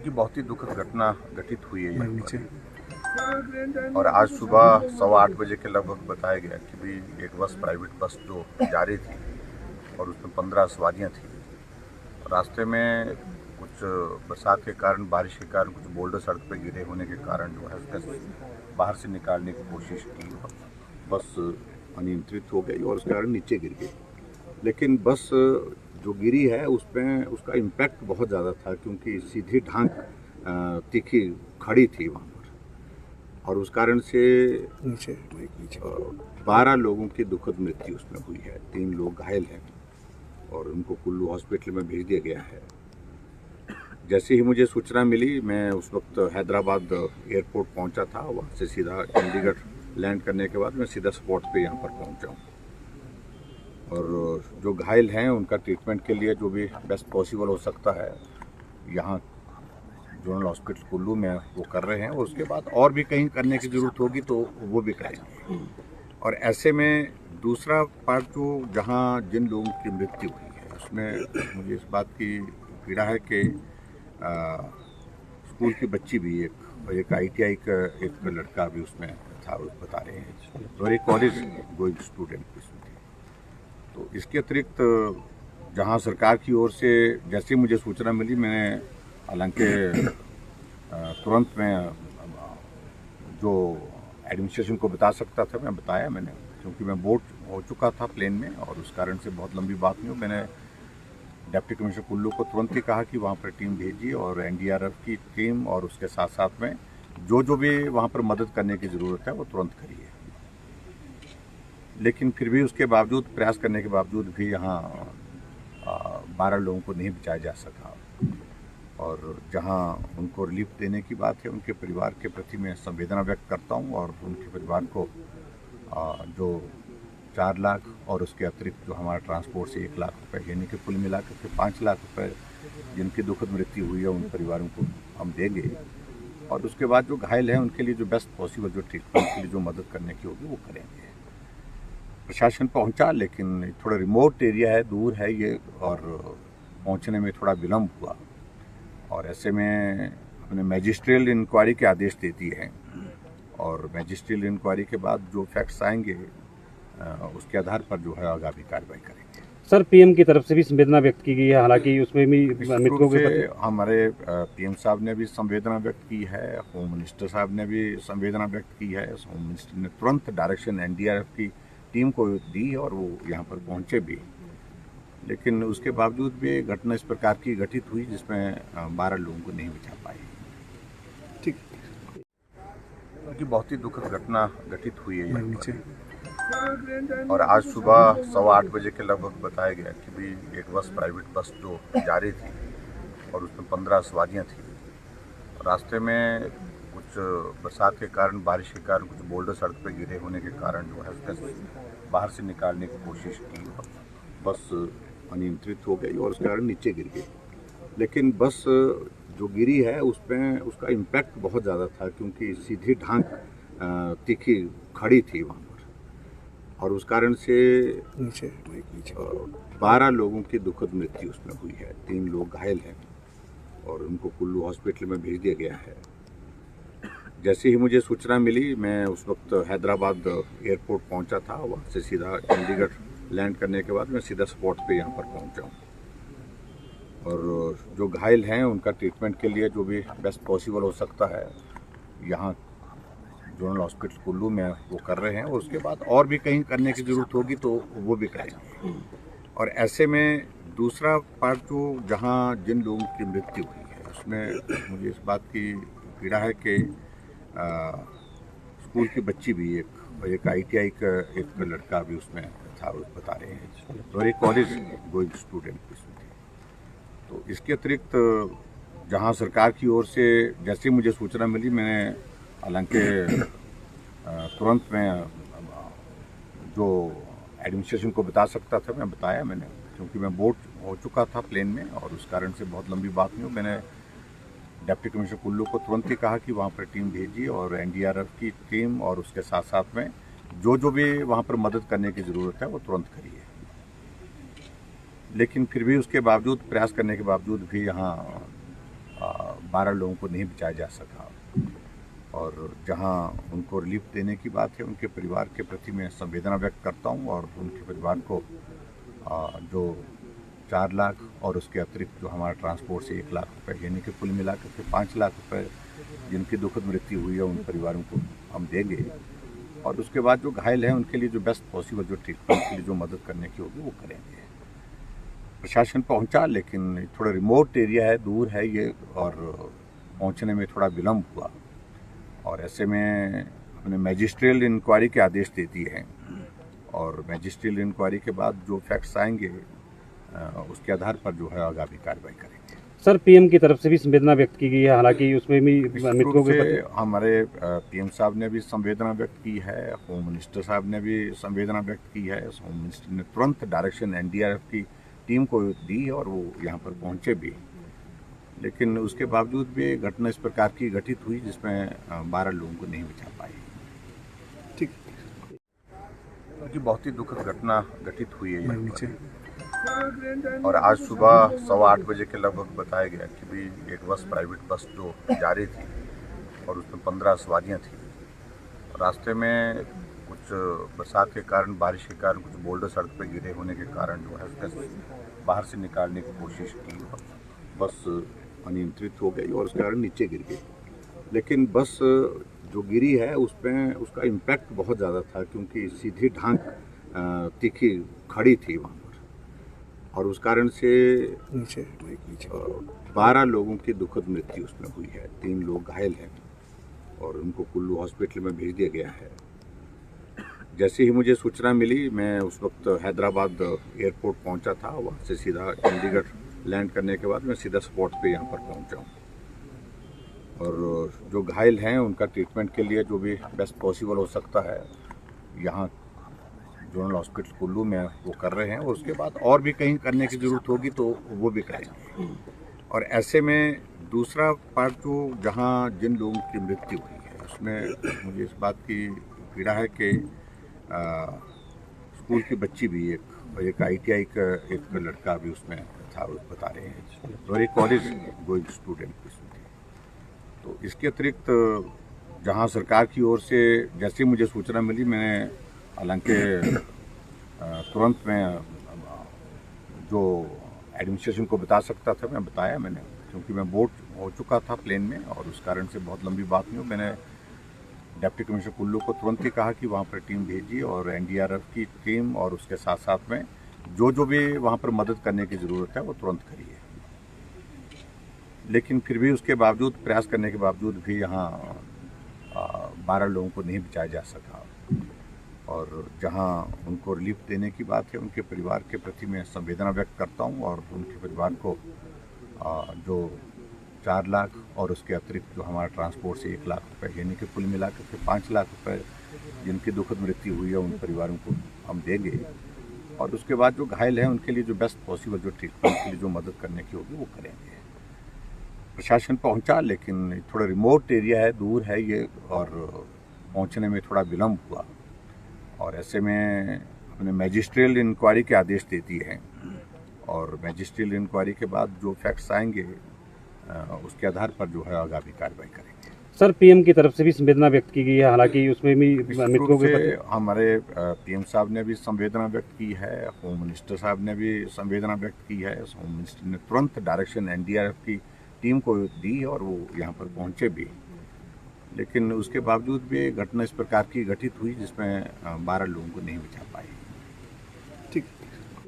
की बहुत ही दुखद घटना घटित हुई है यहाँ पर। और आज सुबह 8:15 बजे के लगभग बताया गया कि भी एक बस, प्राइवेट बस जो जा रही थी और उसमें 15 सवारियाँ थी। रास्ते में कुछ बरसात के कारण, बारिश के कारण कुछ बोल्डर सड़क पर गिरे होने के कारण जो है उसका बाहर से निकालने की कोशिश की। बस अनियंत्रित हो गई और उसके कारण नीचे गिर गई। लेकिन बस जो गिरी है उसमें उसका इम्पैक्ट बहुत ज़्यादा था, क्योंकि सीधी ढांक तीखी खड़ी थी वहाँ पर, और उस कारण से नीचे 12 लोगों की दुखद मृत्यु उसमें हुई है। 3 लोग घायल हैं और उनको कुल्लू हॉस्पिटल में भेज दिया गया है। जैसे ही मुझे सूचना मिली, मैं उस वक्त हैदराबाद एयरपोर्ट पहुंचा था। वहाँ से सीधा चंडीगढ़ लैंड करने के बाद मैं सीधा स्पॉट पे यहाँ पर पहुंचा हूँ। और जो घायल हैं उनका ट्रीटमेंट के लिए जो भी बेस्ट पॉसिबल हो सकता है यहाँ जोनल हॉस्पिटल कुल्लू में वो कर रहे हैं। और उसके बाद और भी कहीं करने की ज़रूरत होगी तो वो भी करेंगे। और ऐसे में दूसरा पार्ट जो जहाँ जिन लोगों की मृत्यु हुई है उसमें मुझे इस बात की पीड़ा है कि स्कूल की बच्ची भी एक ITI का एक लड़का भी उसमें था, वो बता रहे हैं, और एक कॉलेज गोइंग स्टूडेंट भी उसमें थे। तो इसके अतिरिक्त जहाँ सरकार की ओर से जैसे मुझे सूचना मिली, मैंने हालांकि तुरंत में जो एडमिनिस्ट्रेशन को बता सकता था मैं बताया मैंने, क्योंकि मैं बोर्ड हो चुका था प्लेन में और उस कारण से बहुत लंबी बात नहीं हो। मैंने डिप्टी कमिश्नर कुल्लू को तुरंत ही कहा कि वहाँ पर टीम भेजिए और NDRF की टीम, और उसके साथ साथ में जो भी वहाँ पर मदद करने की ज़रूरत है वो तुरंत करिए। लेकिन फिर भी उसके बावजूद, प्रयास करने के बावजूद भी यहाँ 12 लोगों को नहीं बचाया जा सका। और जहाँ उनको रिलीफ देने की बात है, उनके परिवार के प्रति मैं संवेदना व्यक्त करता हूँ। और उनके परिवार को जो 4 लाख और उसके अतिरिक्त जो हमारा ट्रांसपोर्ट से 1 लाख रुपए, यानी कि कुल मिलाकर के 5 लाख रुपए जिनकी दुखद मृत्यु हुई है उन परिवारों को हम देंगे। और उसके बाद जो घायल हैं उनके लिए जो बेस्ट पॉसिबल जो ट्रीटमेंट के लिए जो मदद करने की होगी वो करेंगे। प्रशासन पहुंचा, लेकिन थोड़ा रिमोट एरिया है, दूर है ये, और पहुंचने में थोड़ा विलम्ब हुआ। और ऐसे में अपने मैजिस्ट्रियल इंक्वायरी के आदेश देती है, और मैजिस्ट्रियल इंक्वायरी के बाद जो फैक्ट्स आएंगे उसके आधार पर जो है आगामी कार्रवाई करेंगे। सर, PM की तरफ से भी संवेदना व्यक्त की गई है, हालांकि उसमें भी मृतकों के हमारे PM साहब ने भी संवेदना व्यक्त की है, होम मिनिस्टर साहब ने भी संवेदना व्यक्त की है। होम मिनिस्टर ने तुरंत डायरेक्शन NDRF की टीम को दी और वो यहाँ पर पहुँचे भी। लेकिन उसके बावजूद भी घटना इस प्रकार की घटित हुई जिसमें 12 लोगों को नहीं बचा पाए। ठीक, की बहुत ही दुखद घटना घटित हुई है यहाँ पर। और आज सुबह 8:15 बजे के लगभग बताया गया कि भी एक बस, प्राइवेट बस जो जा रही थी और उसमें 15 सवारियाँ थी। रास्ते में कुछ बरसात के कारण, बारिश के कारण कुछ बोल्डर सड़क पर गिरे होने के कारण जो है उसका बाहर से निकालने की कोशिश की। बस अनियंत्रित हो गई और उसके कारण नीचे गिर गई। लेकिन बस जो गिरी है उसमें उसका इम्पैक्ट बहुत ज़्यादा था, क्योंकि सीधी ढांक तीखी खड़ी थी वहाँ पर, और उस कारण से नीचे 12 लोगों की दुखद मृत्यु उसमें हुई है। 3 लोग घायल हैं और उनको कुल्लू हॉस्पिटल में भेज दिया गया है। जैसे ही मुझे सूचना मिली, मैं उस वक्त हैदराबाद एयरपोर्ट पहुंचा था। वहाँ से सीधा चंडीगढ़ लैंड करने के बाद मैं सीधा स्पॉट पे यहाँ पर पहुंचा हूँ। और जो घायल हैं उनका ट्रीटमेंट के लिए जो भी बेस्ट पॉसिबल हो सकता है यहाँ जोनल हॉस्पिटल कुल्लू में वो कर रहे हैं। और उसके बाद और भी कहीं करने की ज़रूरत होगी तो वो भी करेंगे। और ऐसे में दूसरा पार्ट जो जहाँ जिन लोगों की मृत्यु हुई है उसमें मुझे इस बात की पीड़ा है कि स्कूल की बच्ची भी एक ITI का एक लड़का भी उसमें था, वो बता रहे हैं, और एक कॉलेज गोइंग स्टूडेंट भी उसमें थे। तो इसके अतिरिक्त जहाँ सरकार की ओर से जैसे मुझे सूचना मिली, मैंने हालांकि तुरंत में जो एडमिनिस्ट्रेशन को बता सकता था मैं बताया मैंने, क्योंकि मैं बोर्ड हो चुका था प्लेन में और उस कारण से बहुत लंबी बात नहीं हो। मैंने डिप्टी कमिश्नर कुल्लू को तुरंत ही कहा कि वहाँ पर टीम भेजिए और NDRF की टीम, और उसके साथ साथ में जो भी वहाँ पर मदद करने की ज़रूरत है वो तुरंत करिए। लेकिन फिर भी उसके बावजूद, प्रयास करने के बावजूद भी यहाँ 12 लोगों को नहीं बचाया जा सका। और जहां उनको रिलीफ देने की बात है, उनके परिवार के प्रति मैं संवेदना व्यक्त करता हूं और उनके परिवार को जो 4 लाख और उसके अतिरिक्त जो हमारा ट्रांसपोर्ट से 1 लाख रुपए, यानी कि कुल मिलाकर के 5 लाख रुपए जिनकी दुखद मृत्यु हुई है उन परिवारों को हम देंगे। और उसके बाद जो घायल हैं उनके लिए जो बेस्ट पॉसिबल जो ट्रीटमेंट के लिए जो मदद करने की होगी वो करेंगे। प्रशासन पहुंचा, लेकिन थोड़ा रिमोट एरिया है, दूर है ये, और पहुंचने में थोड़ा विलम्ब हुआ। और ऐसे में हमने मैजिस्ट्रियल इंक्वायरी के आदेश दे दिए हैं और मैजिस्ट्रियल इंक्वायरी के बाद जो फैक्ट्स आएंगे उसके आधार पर जो है आगामी कार्रवाई करेंगे। सर, पीएम की तरफ से भी संवेदना व्यक्त की गई है, हालांकि उसमें भी मृतकों के प्रति हमारे पीएम साहब ने भी संवेदना व्यक्त की है, होम मिनिस्टर साहब ने भी संवेदना व्यक्त की है। होम मिनिस्टर ने तुरंत डायरेक्शन एनडीआरएफ की टीम को दी और वो यहाँ पर पहुँचे भी। लेकिन उसके बावजूद भी घटना इस प्रकार की घटित हुई जिसमें 12 लोगों को नहीं बचा पाए। ठीक, क्योंकि बहुत ही दुखद घटना घटित हुई है नीचे। और आज सुबह 8:15 बजे के लगभग बताया गया कि भी एक बस, प्राइवेट बस जो जा रही थी और उसमें 15 सवारियां थी। रास्ते में कुछ बरसात के कारण, बारिश के कारण कुछ बोल्डर सड़क पर गिरे होने के कारण जो है उसका बाहर से निकालने की कोशिश की। बस अनियंत्रित हो गई और उसके कारण नीचे गिर गई। लेकिन बस जो गिरी है उसमें उसका इम्पैक्ट बहुत ज़्यादा था, क्योंकि सीधी ढांक तीखी खड़ी थी वहाँ पर, और उस कारण से नीचे 12 लोगों की दुखद मृत्यु उसमें हुई है। 3 लोग घायल हैं और उनको कुल्लू हॉस्पिटल में भेज दिया गया है। जैसे ही मुझे सूचना मिली, मैं उस वक्त हैदराबाद एयरपोर्ट पहुंचा था। वहाँ से सीधा चंडीगढ़ लैंड करने के बाद मैं सीधा स्पॉट पे यहाँ पर पहुँचा हूँ और जो घायल हैं उनका ट्रीटमेंट के लिए जो भी बेस्ट पॉसिबल हो सकता है यहाँ जोनल हॉस्पिटल कुल्लू में वो कर रहे हैं। और उसके बाद और भी कहीं करने की ज़रूरत होगी तो वो भी करेंगे। और ऐसे में दूसरा पार्ट जो जहाँ जिन लोगों की मृत्यु हुई है उसमें मुझे इस बात की पीड़ा है कि स्कूल की बच्ची भी एक ITI का एक लड़का भी उसमें था, बता रहे हैं, और एक कॉलेज गोइंग स्टूडेंट भी उसमें थे। तो इसके अतिरिक्त जहां सरकार की ओर से जैसे मुझे सूचना मिली, मैंने हालांकि तुरंत में जो एडमिनिस्ट्रेशन को बता सकता था मैं बताया मैंने, क्योंकि मैं बोर्ड हो चुका था प्लेन में और उस कारण से बहुत लंबी बात नहीं हो। मैंने डिप्टी कमिश्नर कुल्लू को तुरंत ही कहा कि वहाँ पर टीम भेजिए और एनडीआरएफ की टीम, और उसके साथ साथ में जो भी वहाँ पर मदद करने की ज़रूरत है वो तुरंत करिए। लेकिन फिर भी उसके बावजूद, प्रयास करने के बावजूद भी यहाँ 12 लोगों को नहीं बचाया जा सका। और जहाँ उनको रिलीफ देने की बात है, उनके परिवार के प्रति मैं संवेदना व्यक्त करता हूँ और उनके परिवार को जो 4 लाख और उसके अतिरिक्त जो हमारा ट्रांसपोर्ट से 1 लाख रुपए, यानी कि कुल मिलाकर के 5 लाख रुपए जिनकी दुखद मृत्यु हुई है उन परिवारों को हम देंगे। और उसके बाद जो घायल हैं उनके लिए जो बेस्ट पॉसिबल जो ट्रीटमेंट के लिए जो मदद करने की होगी वो करेंगे। प्रशासन पहुंचा, लेकिन थोड़ा रिमोट एरिया है, दूर है ये, और पहुंचने में थोड़ा विलम्ब हुआ। और ऐसे में हमने मैजिस्ट्रियल इंक्वायरी के आदेश दे दिए हैं और मैजिस्ट्रियल इंक्वायरी के बाद जो फैक्ट्स आएंगे उसके आधार पर जो है आगामी कार्रवाई करेंगे। सर, पीएम की तरफ से भी संवेदना व्यक्त की गई है, हालांकि उसमें भी मृतकों के प्रति हमारे पीएम साहब ने भी संवेदना व्यक्त की है, होम मिनिस्टर साहब ने भी संवेदना व्यक्त की है। होम मिनिस्टर ने तुरंत डायरेक्शन एनडीआरएफ की टीम को दी और वो यहाँ पर पहुँचे भी। लेकिन उसके बावजूद भी घटना इस प्रकार की घटित हुई जिसमें 12 लोगों को नहीं बचा पाए। ठीक।